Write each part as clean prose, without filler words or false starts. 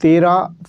13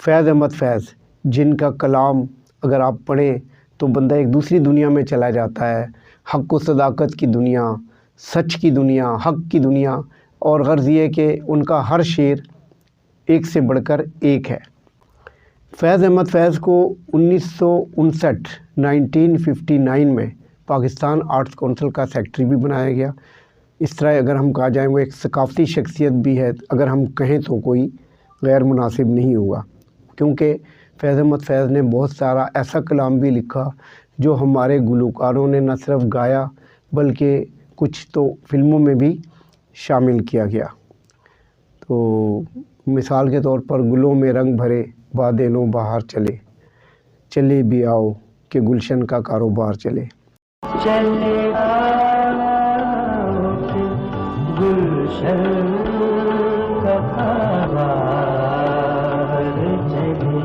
فیض احمد فیض، جن کا کلام اگر آپ پڑھیں تو بندہ ایک دوسری دنیا میں چلا جاتا ہے، حق و صداقت کی دنیا، سچ کی دنیا، حق کی دنیا، اور غرض یہ کہ ان کا ہر شعر ایک سے بڑھ کر ایک ہے۔ فیض احمد فیض کو 1959 میں پاکستان آرٹس کونسل کا سیکٹری بھی بنایا گیا۔ اس طرح اگر ہم کہا جائیں وہ ایک ثقافتی شخصیت بھی ہے، اگر ہم کہیں تو کوئی غیر مناسب نہیں ہوگا، کیونکہ فیض احمد فیض نے بہت سارا ایسا کلام بھی لکھا جو ہمارے گلوکاروں نے نہ صرف گایا بلکہ کچھ تو فلموں میں بھی شامل کیا گیا۔ تو مثال کے طور پر گلوں میں رنگ بھرے باد نو بہار چلے، چلے بھی آؤ کہ گلشن کا کاروبار چلے، چلے آؤ کہ گلشن کا کاروبار چلے۔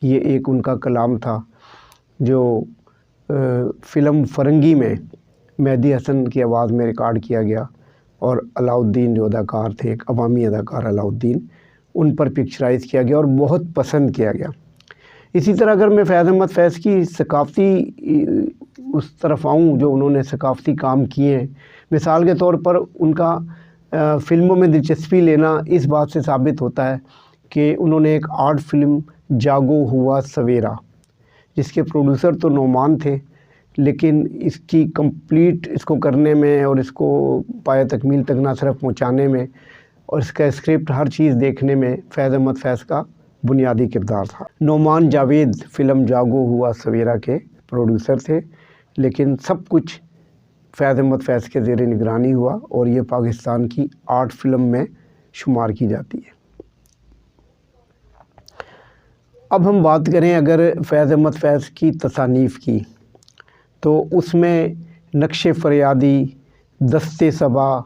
یہ ایک ان کا کلام تھا جو فلم فرنگی میں مہدی حسن کی آواز میں ریکارڈ کیا گیا، اور علاؤالدین جو اداکار تھے، ایک عوامی اداکار علاؤالدین، ان پر پکچرائز کیا گیا اور بہت پسند کیا گیا۔ اسی طرح اگر میں فیض احمد فیض کی ثقافتی اس طرف آؤں جو انہوں نے ثقافتی کام کیے ہیں، مثال کے طور پر ان کا فلموں میں دلچسپی لینا اس بات سے ثابت ہوتا ہے کہ انہوں نے ایک آرٹ فلم جاگو ہوا سویرا، جس کے پروڈیوسر تو نعمان تھے، لیکن اس کی کمپلیٹ اس کو کرنے میں اور اس کو پایہ تکمیل تک نہ صرف پہنچانے میں اور اس کا اسکرپٹ ہر چیز دیکھنے میں فیض احمد فیض کا بنیادی کردار تھا۔ نعمان جاوید فلم جاگو ہوا سویرا کے پروڈیوسر تھے، لیکن سب کچھ فیض احمد فیض کے زیر نگرانی ہوا اور یہ پاکستان کی آرٹ فلم میں شمار کی جاتی ہے۔ اب ہم بات کریں اگر فیض احمد فیض کی تصانیف کی، تو اس میں نقش فریادی، دست صبا،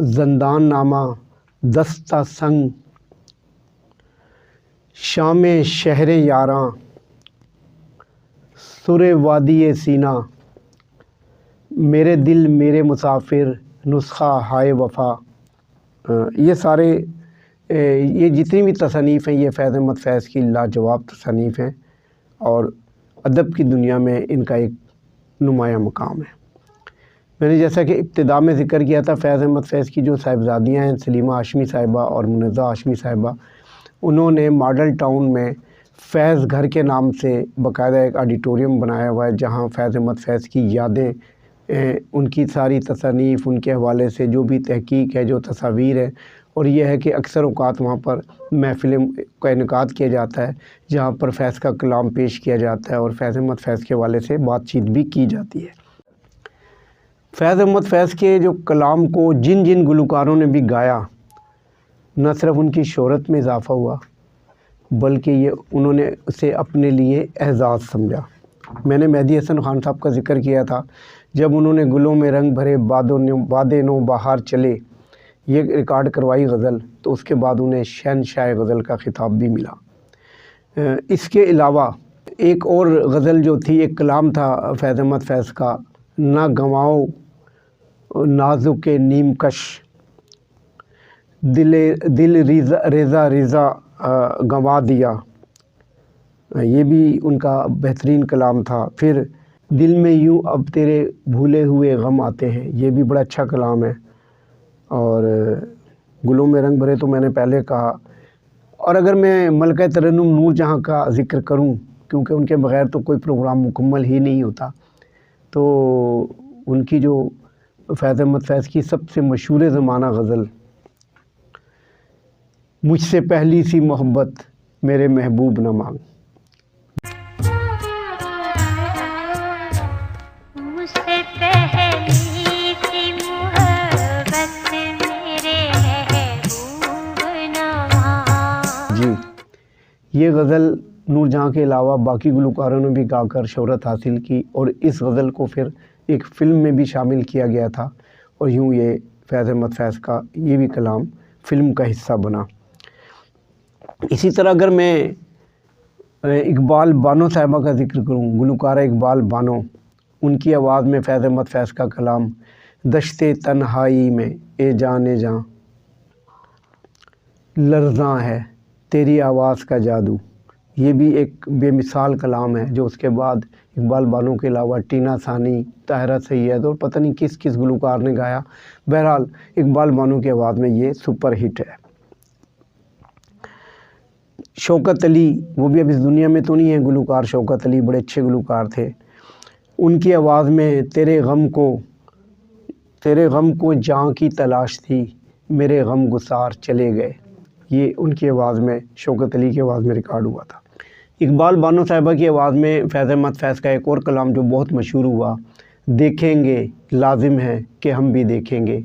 زندان نامہ، دستہ سنگ، شام شہر یاراں، سر وادی سینا، میرے دل میرے مسافر، نسخہ ہائے وفا، یہ سارے یہ جتنی بھی تصانیف ہیں یہ فیض احمد فیض کی لاجواب تصانیف ہیں، اور ادب کی دنیا میں ان کا ایک نمایاں مقام ہے۔ میں نے جیسا کہ ابتدا میں ذکر کیا تھا، فیض احمد فیض کی جو صاحبزادیاں ہیں سلیمہ ہاشمی صاحبہ اور منزہ ہاشمی صاحبہ، انہوں نے ماڈل ٹاؤن میں فیض گھر کے نام سے باقاعدہ ایک آڈیٹوریم بنایا ہوا ہے، جہاں فیض احمد فیض کی یادیں، ان کی ساری تصانیف، ان کے حوالے سے جو بھی تحقیق ہے، جو تصاویر ہے، اور یہ ہے کہ اکثر اوقات وہاں پر محفلیں کا انعقاد کیا جاتا ہے جہاں پر فیض کا کلام پیش کیا جاتا ہے اور فیض احمد فیض کے حوالے سے بات چیت بھی کی جاتی ہے۔ فیض احمد فیض کے جو کلام کو جن جن گلوکاروں نے بھی گایا، نہ صرف ان کی شہرت میں اضافہ ہوا بلکہ یہ انہوں نے اسے اپنے لیے اعزاز سمجھا۔ میں نے مہدی حسن خان صاحب کا ذکر کیا تھا، جب انہوں نے گلوں میں رنگ بھرے باد نو بہار چلے یہ ریکارڈ کروائی غزل، تو اس کے بعد انہیں شہنشاہ غزل کا خطاب بھی ملا۔ اس کے علاوہ ایک اور غزل جو تھی، ایک کلام تھا فیض احمد فیض کا، نہ گنواؤ نازک نیم کش، دل ریزہ ریزہ گنوا دیا، یہ بھی ان کا بہترین کلام تھا۔ پھر دل میں یوں اب تیرے بھولے ہوئے غم آتے ہیں، یہ بھی بڑا اچھا کلام ہے۔ اور گلوں میں رنگ بھرے تو میں نے پہلے کہا، اور اگر میں ملکہ ترنم نور جہاں کا ذکر کروں، کیونکہ ان کے بغیر تو کوئی پروگرام مکمل ہی نہیں ہوتا، تو ان کی جو فیض احمد فیض کی سب سے مشہور زمانہ غزل، مجھ سے پہلی سی محبت میرے محبوب نہ مانگ، مجھ سے پہلی سی محبت میرے محبوب نہ مانگ۔ جی، یہ غزل نور جہاں کے علاوہ باقی گلوکاروں نے بھی گا کر شہرت حاصل کی، اور اس غزل کو پھر ایک فلم میں بھی شامل کیا گیا تھا، اور یوں یہ فیض احمد فیض کا یہ بھی کلام فلم کا حصہ بنا۔ اسی طرح اگر میں اقبال بانو صاحبہ کا ذکر کروں، گلوکارہ اقبال بانو، ان کی آواز میں فیض احمد فیض کا کلام دشت تنہائی میں اے جان اے جان، لرزاں ہے تیری آواز کا جادو، یہ بھی ایک بے مثال کلام ہے جو اس کے بعد اقبال بانو کے علاوہ ٹینا ثانی، طاہرہ سید اور پتہ نہیں کس کس گلوکار نے گایا۔ بہرحال اقبال بانو کی آواز میں یہ سپر ہٹ ہے۔ شوکت علی، وہ بھی اب اس دنیا میں تو نہیں ہے گلوکار، شوکت علی بڑے اچھے گلوکار تھے، ان کی آواز میں تیرے غم کو جاں کی تلاش تھی، میرے غم گسار چلے گئے، یہ ان کی آواز میں، شوکت علی کی آواز میں ریکارڈ ہوا تھا۔ اقبال بانو صاحبہ کی آواز میں فیض احمد فیض کا ایک اور کلام جو بہت مشہور ہوا، دیکھیں گے لازم ہے کہ ہم بھی دیکھیں گے،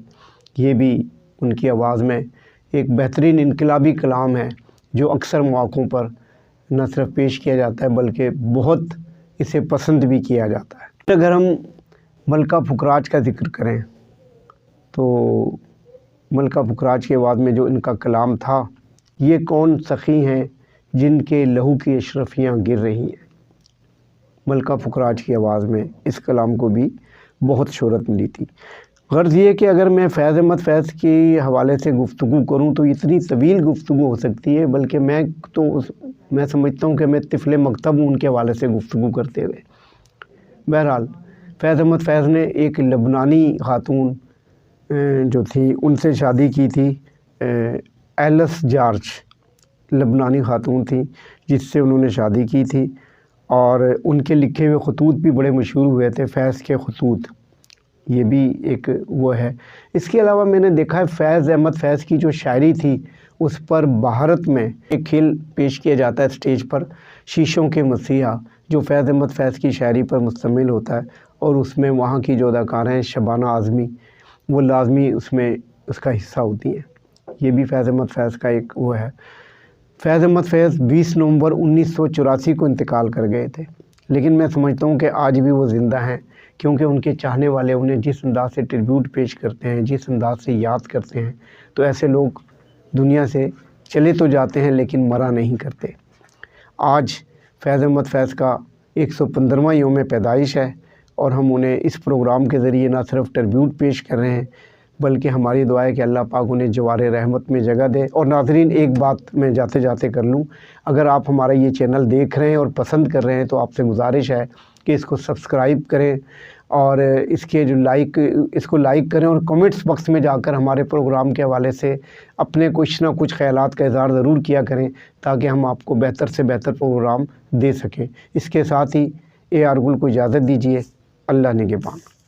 یہ بھی ان کی آواز میں ایک بہترین انقلابی کلام ہے جو اکثر مواقعوں پر نہ صرف پیش کیا جاتا ہے بلکہ بہت اسے پسند بھی کیا جاتا ہے۔ اگر ہم ملکہ پھکراج کا ذکر کریں تو ملکہ پھکراج کی آواز میں جو ان کا کلام تھا، یہ کون سخی ہیں جن کے لہو کی اشرفیاں گر رہی ہیں، ملکہ پھکراج کی آواز میں اس کلام کو بھی بہت شہرت ملی تھی۔ غرض یہ کہ اگر میں فیض احمد فیض کے حوالے سے گفتگو کروں تو اتنی طویل گفتگو ہو سکتی ہے، بلکہ میں سمجھتا ہوں کہ میں طفل مکتب ہوں ان کے حوالے سے گفتگو کرتے ہوئے۔ بہرحال فیض احمد فیض نے ایک لبنانی خاتون جو تھی ان سے شادی کی تھی، ایلس جارج لبنانی خاتون تھی جس سے انہوں نے شادی کی تھی، اور ان کے لکھے ہوئے خطوط بھی بڑے مشہور ہوئے تھے، فیض کے خطوط، یہ بھی ایک وہ ہے۔ اس کے علاوہ میں نے دیکھا ہے فیض احمد فیض کی جو شاعری تھی اس پر بھارت میں ایک کھیل پیش کیا جاتا ہے اسٹیج پر، شیشوں کے مسیحا، جو فیض احمد فیض کی شاعری پر مشتمل ہوتا ہے، اور اس میں وہاں کی جو اداکارہ ہیں شبانہ اعظمی، وہ لازمی اس میں اس کا حصہ ہوتی ہیں، یہ بھی فیض احمد فیض کا ایک وہ ہے۔ فیض احمد فیض 20 نومبر 1984 کو انتقال کر گئے تھے، لیکن میں سمجھتا ہوں کہ آج بھی وہ زندہ ہیں، کیونکہ ان کے چاہنے والے انہیں جس انداز سے ٹریبیوٹ پیش کرتے ہیں، جس انداز سے یاد کرتے ہیں، تو ایسے لوگ دنیا سے چلے تو جاتے ہیں لیکن مرا نہیں کرتے۔ آج فیض احمد فیض کا 115واں یوم پیدائش ہے، اور ہم انہیں اس پروگرام کے ذریعے نہ صرف ٹریبیوٹ پیش کر رہے ہیں بلکہ ہماری دعا ہے کہ اللہ پاک انہیں جوار رحمت میں جگہ دے۔ اور ناظرین، ایک بات میں جاتے جاتے کر لوں، اگر آپ ہمارا یہ چینل دیکھ رہے ہیں اور پسند کر رہے ہیں تو آپ سے گزارش ہے کہ اس کو سبسکرائب کریں، اور اس کو لائک کریں، اور کمنٹس باکس میں جا کر ہمارے پروگرام کے حوالے سے اپنے کچھ نہ کچھ خیالات کا اظہار ضرور کیا کریں تاکہ ہم آپ کو بہتر سے بہتر پروگرام دے سکیں۔ اس کے ساتھ ہی AR گل کو اجازت دیجیے، اللہ نگہبان۔